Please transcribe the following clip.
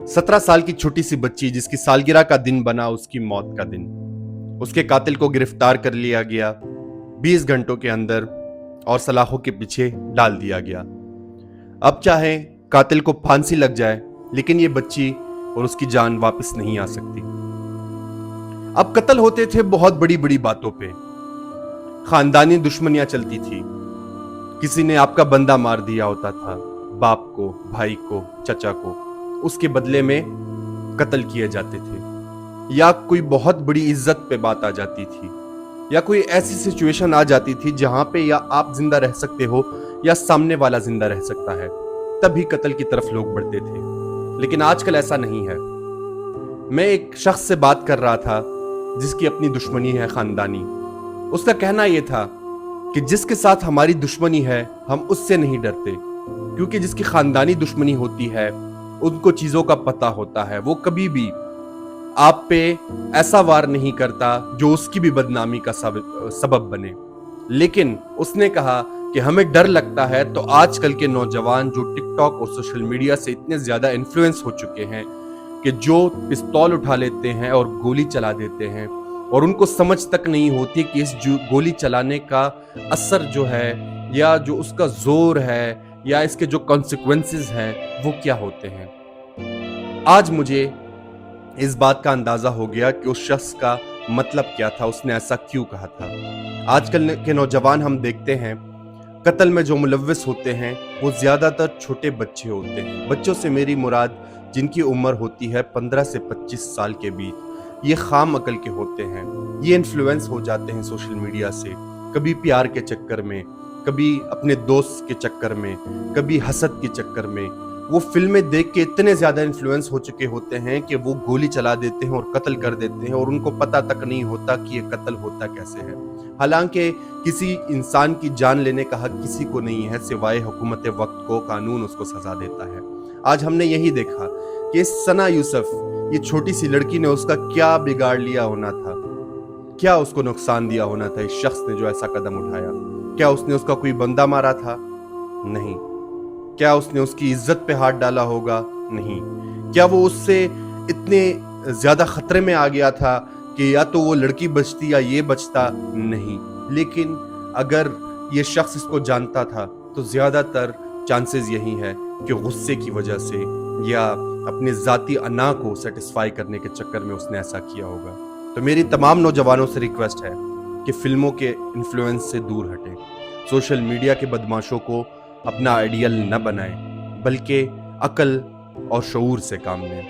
17 साल की छोटी सी बच्ची जिसकी सालगिरह का दिन बना उसकी मौत का दिन। उसके कातिल को गिरफ्तार कर लिया गया 20 घंटों के अंदर और सलाखों के पीछे डाल दिया गया। अब चाहे कातिल को फांसी लग जाए, लेकिन ये बच्ची और उसकी जान वापस नहीं आ सकती। अब कत्ल होते थे बहुत बड़ी बड़ी बातों पे, खानदानी दुश्मनियां चलती थी। किसी ने आपका बंदा मार दिया होता था, बाप को, भाई को, चचा को, उसके बदले में कत्ल किए जाते थे। या कोई बहुत बड़ी इज्जत पे बात आ जाती थी, या कोई ऐसी सिचुएशन आ जाती थी जहां पे या आप जिंदा रह सकते हो या सामने वाला जिंदा रह सकता है, तभी कत्ल की तरफ लोग बढ़ते थे। लेकिन आजकल ऐसा नहीं है। मैं एक शख्स से बात कर रहा था जिसकी अपनी दुश्मनी है खानदानी। उसका कहना यह था कि जिसके साथ हमारी दुश्मनी है हम उससे नहीं डरते, क्योंकि जिसकी खानदानी दुश्मनी होती है उनको चीजों का पता होता है। वो कभी भी आप पे ऐसा वार नहीं करता जो उसकी भी बदनामी का सबब बने। लेकिन उसने कहा कि हमें डर लगता है तो आजकल के नौजवान जो टिकटॉक और सोशल मीडिया से इतने ज्यादा इन्फ्लुएंस हो चुके हैं कि जो पिस्तौल उठा लेते हैं और गोली चला देते हैं, और उनको समझ तक नहीं होती कि इस गोली चलाने का असर जो है या जो उसका जोर है या इसके जो कॉन्सिक्वेंसेस हैं वो क्या होते हैं। आज मुझे इस बात का अंदाजा हो गया कि उस शख्स का मतलब क्या था, उसने ऐसा क्यों कहा था। आजकल के नौजवान हम देखते हैं कत्ल में जो मुलव्विस होते हैं वो ज्यादातर छोटे बच्चे होते हैं। बच्चों से मेरी मुराद जिनकी उम्र होती है 15 से 25 साल के बीच। ये खाम अकल के होते हैं, ये इन्फ्लुएंस हो जाते हैं सोशल मीडिया से, कभी प्यार के चक्कर में, कभी अपने दोस्त के चक्कर में, कभी हसद के चक्कर में। वो फिल्में देख के इतने ज्यादा इन्फ्लुएंस हो चुके होते हैं कि वो गोली चला देते हैं और कत्ल कर देते हैं, और उनको पता तक नहीं होता कि ये कत्ल होता कैसे है। हालांकि किसी इंसान की जान लेने का हक किसी को नहीं है सिवाय हुकूमत वक्त को, कानून उसको सजा देता है। आज हमने यही देखा कि सना यूसुफ, ये छोटी सी लड़की ने उसका क्या बिगाड़ लिया होना था, क्या उसको नुकसान दिया होना था इस शख्स ने जो ऐसा कदम उठाया। क्या उसने उसका कोई बंदा मारा था? नहीं। क्या उसने उसकी इज्जत पे हाथ डाला होगा? नहीं। क्या वो उससे इतने ज्यादा खतरे में आ गया था कि या तो वो लड़की बचती या ये बचता? नहीं। लेकिन अगर ये शख्स इसको जानता था तो ज्यादातर चांसेस यही है कि गुस्से की वजह से या अपने जाती अना को सेटिस्फाई करने के चक्कर में उसने ऐसा किया होगा। तो मेरी तमाम नौजवानों से रिक्वेस्ट है कि फिल्मों के इन्फ्लुएंस से दूर हटें, सोशल मीडिया के बदमाशों को अपना आइडियल न बनाएं, बल्कि अकल और शऊर से काम लें।